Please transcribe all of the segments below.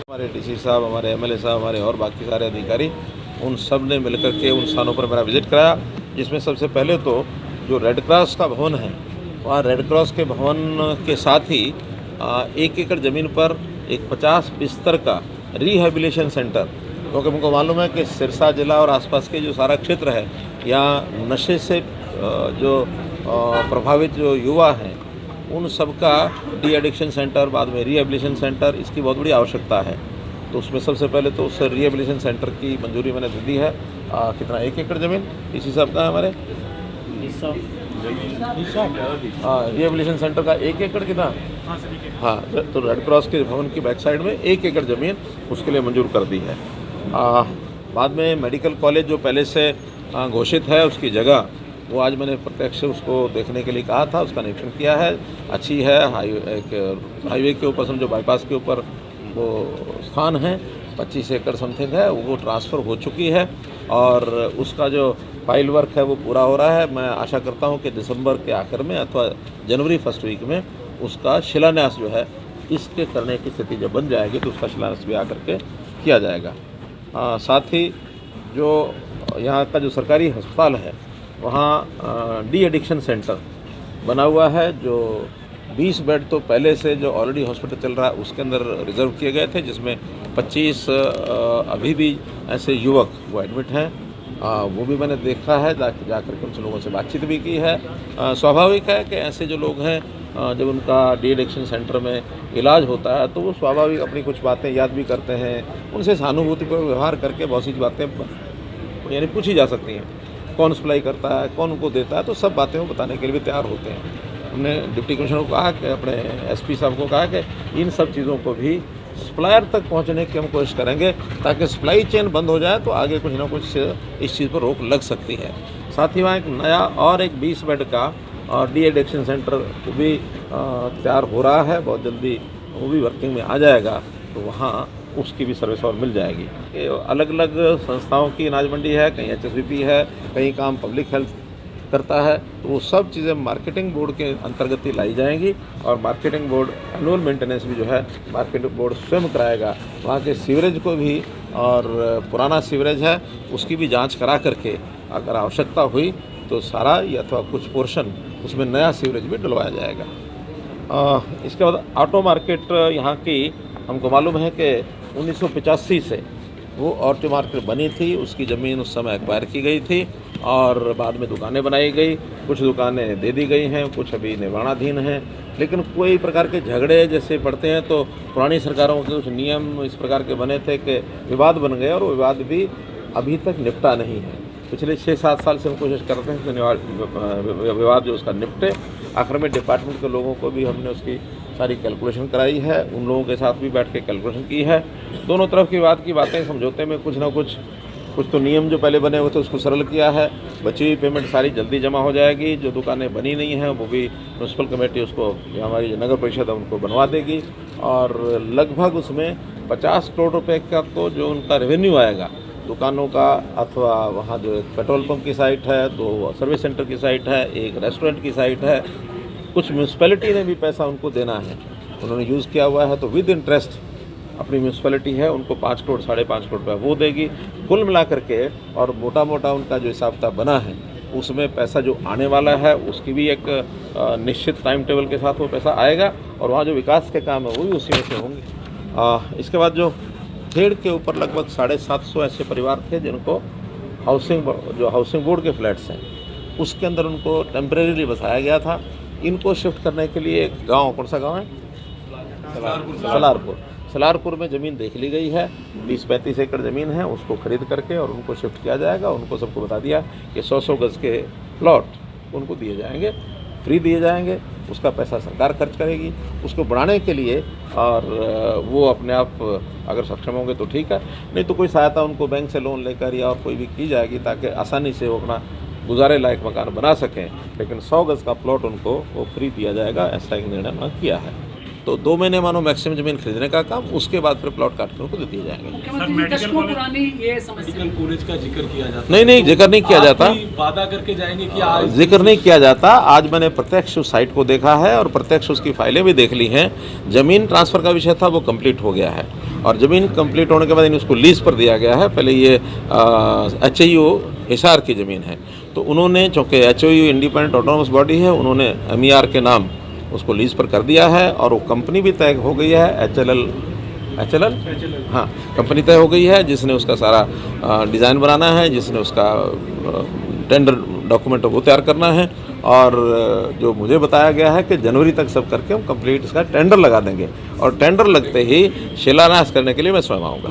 हमारे डीसी साहब, हमारे एमएलए साहब, हमारे और बाकी सारे अधिकारी, उन सब ने मिलकर के उन स्थानों पर मेरा विजिट कराया, जिसमें सबसे पहले तो जो रेड क्रॉस का भवन है, वहाँ रेड क्रॉस के भवन के साथ ही 1 एकड़ ज़मीन पर एक 50 बिस्तर का रिहेबिलिटेशन सेंटर, क्योंकि मुझको मालूम है कि सिरसा जिला और आसपास के जो सारा क्षेत्र है, यहाँ नशे से जो प्रभावित जो युवा हैं, उन सब का डी एडिक्शन सेंटर, बाद में रिहेबिलिटेशन सेंटर, इसकी बहुत बड़ी आवश्यकता है। तो उसमें सबसे पहले तो उस रिहेबिलिटेशन सेंटर की मंजूरी मैंने दे दी है। कितना 1 एकड़ ज़मीन इसी सब का है हमारे रिहेबिलिटेशन सेंटर का 1 एकड़ कितना, हाँ, तो रेड क्रॉस के भवन की बैक साइड में 1 एकड़ ज़मीन उसके लिए मंजूर कर दी है। बाद में मेडिकल कॉलेज जो पहले से घोषित है, उसकी जगह वो आज मैंने प्रत्यक्ष उसको देखने के लिए कहा था, उसका निरीक्षण किया है, अच्छी है। हाईवे के ऊपर, समझो बाईपास के ऊपर वो स्थान है, 25 एकड़ समथिंग है, वो ट्रांसफ़र हो चुकी है और उसका जो फाइल वर्क है वो पूरा हो रहा है। मैं आशा करता हूँ कि दिसंबर के आखिर में अथवा जनवरी फर्स्ट वीक में उसका शिलान्यास जो है, इसके करने की स्थिति जब बन जाएगी तो उसका शिलान्यास भी आकर के किया जाएगा। साथ ही जो यहाँ का जो सरकारी अस्पताल है, वहाँ डी एडिक्शन सेंटर बना हुआ है, जो 20 बेड तो पहले से जो ऑलरेडी हॉस्पिटल चल रहा है उसके अंदर रिजर्व किए गए थे, जिसमें 25 अभी भी ऐसे युवक वो एडमिट हैं। वो भी मैंने देखा है, जाकर के उन लोगों से बातचीत भी की है। स्वाभाविक है कि ऐसे जो लोग हैं, जब उनका डी एडिक्शन सेंटर में इलाज होता है तो वो स्वाभाविक अपनी कुछ बातें याद भी करते हैं, उनसे सहानुभूति पर व्यवहार करके बहुत सी बातें यानी पूछी जा सकती हैं, कौन सप्लाई करता है, कौन उनको देता है, तो सब बातें वो बताने के लिए भी तैयार होते हैं। हमने डिप्टी कमिश्नर को कहा कि अपने एसपी साहब को कहा कि इन सब चीज़ों को भी सप्लायर तक पहुंचने की हम कोशिश करेंगे, ताकि सप्लाई चेन बंद हो जाए तो आगे कुछ ना कुछ इस चीज़ पर रोक लग सकती है। साथ ही वहाँ एक नया और एक 20 बेड का डी एडिक्शन सेंटर भी तैयार हो रहा है, बहुत जल्दी वो भी वर्किंग में आ जाएगा, तो वहाँ उसकी भी सर्विस और मिल जाएगी। ये अलग अलग संस्थाओं की अनाज मंडी है, कहीं एचएसबीपी है, कहीं काम पब्लिक हेल्थ करता है, तो वो सब चीज़ें मार्केटिंग बोर्ड के अंतर्गत ही लाई जाएंगी और मार्केटिंग बोर्ड एनुअल मेंटेनेंस भी जो है मार्केटिंग बोर्ड स्वयं कराएगा। वहाँ के सीवरेज को भी, और पुराना सीवरेज है उसकी भी जांच करा करके अगर आवश्यकता हुई तो सारा या अथवा कुछ पोर्शन उसमें नया सीवरेज भी डलवाया जाएगा। इसके बाद ऑटो मार्केट यहाँ की हमको मालूम है कि 1985 से वो ऑटो मार्केट बनी थी, उसकी ज़मीन उस समय एक्वायर की गई थी और बाद में दुकानें बनाई गई, कुछ दुकानें दे दी गई हैं, कुछ अभी निर्माणाधीन हैं, लेकिन कोई प्रकार के झगड़े जैसे पड़ते हैं तो पुरानी सरकारों के कुछ नियम इस प्रकार के बने थे कि विवाद बन गए और वो विवाद भी अभी तक निपटा नहीं है। पिछले 6-7 साल से हम कोशिश करते हैं कि विवाद जो उसका निपटे। आखिर में डिपार्टमेंट के लोगों को भी हमने उसकी सारी कैलकुलेशन कराई है, उन लोगों के साथ भी बैठ के कैलकुलेशन की है। दोनों तरफ की बात की बातें समझौते में कुछ ना कुछ तो नियम जो पहले बने हुए थे उसको सरल किया है। बची हुई पेमेंट सारी जल्दी जमा हो जाएगी। जो दुकानें बनी नहीं हैं वो भी म्यूनसिपल कमेटी उसको, हमारी नगर परिषद है उनको बनवा देगी और लगभग उसमें 50 करोड़ रुपए का तो जो उनका रेवेन्यू आएगा दुकानों का, अथवा वहाँ जो एक पेट्रोल पंप की साइट है, 2 सर्विस सेंटर की साइट है, एक रेस्टोरेंट की साइट है, कुछ म्यूनसिपैलिटी ने भी पैसा उनको देना है, उन्होंने यूज़ किया हुआ है, तो विद इंटरेस्ट अपनी म्यूनसिपैलिटी है उनको 5 करोड़ 5.5 करोड़ रुपये वो देगी। कुल मिला करके और मोटा मोटा उनका जो हिसाब किताब बना है उसमें पैसा जो आने वाला है उसकी भी एक निश्चित टाइम टेबल के साथ वो पैसा आएगा और वहाँ जो विकास के काम है वो भी उसी में से होंगे। इसके बाद जो खेड़ के ऊपर लगभग 750 ऐसे परिवार थे जिनको हाउसिंग बोर्ड के फ्लैट्स हैं उसके अंदर उनको टेम्परेरीली बसाया गया था। इनको शिफ्ट करने के लिए एक गाँव, कौन सा गाँव है, सलारपुर में ज़मीन देख ली गई है। 20-35 एकड़ ज़मीन है, उसको खरीद करके और उनको शिफ्ट किया जाएगा। उनको सबको बता दिया कि 100 गज़ के प्लॉट उनको दिए जाएंगे, फ्री दिए जाएंगे, उसका पैसा सरकार खर्च करेगी उसको बढ़ाने के लिए, और वो अपने आप अगर सक्षम होंगे तो ठीक है, नहीं तो कोई सहायता उनको बैंक से लोन लेकर या और कोई भी की जाएगी ताकि आसानी से वो अपना गुजारे लायक मकान बना सकें। लेकिन 100 गज़ का प्लॉट उनको वो फ्री दिया जाएगा, ऐसा एक निर्णय किया है। तो 2 महीने मानो मैक्सिमम ज़मीन खरीदने का काम, उसके बाद फिर प्लॉट काट कर उनको दे दिए जाएंगे। मेडिकल कॉलेज का जिक्र किया जाता नहीं, जिक्र नहीं किया जाता, वादा करके जाएंगे कि आज जिक्र नहीं किया जाता। आज मैंने प्रत्यक्ष उस साइट को देखा है और प्रत्यक्ष उसकी फाइलें भी देख ली हैं। ज़मीन ट्रांसफ़र का विषय था, वो कंप्लीट हो गया है और ज़मीन कंप्लीट होने के बाद उसको लीज़ पर दिया गया है। पहले ये HIO हिसार की ज़मीन है, तो उन्होंने, चूँकि HIO इंडिपेंडेंट ऑटोनोमस बॉडी है, उन्होंने MER के नाम उसको लीज़ पर कर दिया है और वो कंपनी भी तय हो गई है, HLL हाँ, कंपनी तय हो गई है, जिसने उसका सारा डिज़ाइन बनाना है, जिसने उसका टेंडर डॉक्यूमेंट वो तैयार करना है। और जो मुझे बताया गया है कि जनवरी तक सब करके हम कंप्लीट इसका टेंडर लगा देंगे और टेंडर लगते ही शिलान्यास करने के लिए मैं स्वयं आऊँगा,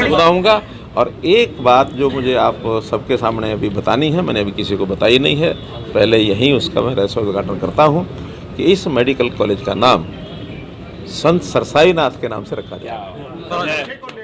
बताऊँगा। और एक बात जो मुझे आप सबके सामने अभी बतानी है, मैंने अभी किसी को बताई नहीं है, पहले यहीं उसका मैं रहस्य उद्घाटन करता हूँ कि इस मेडिकल कॉलेज का नाम संत सरसाईनाथ के नाम से रखा जाए।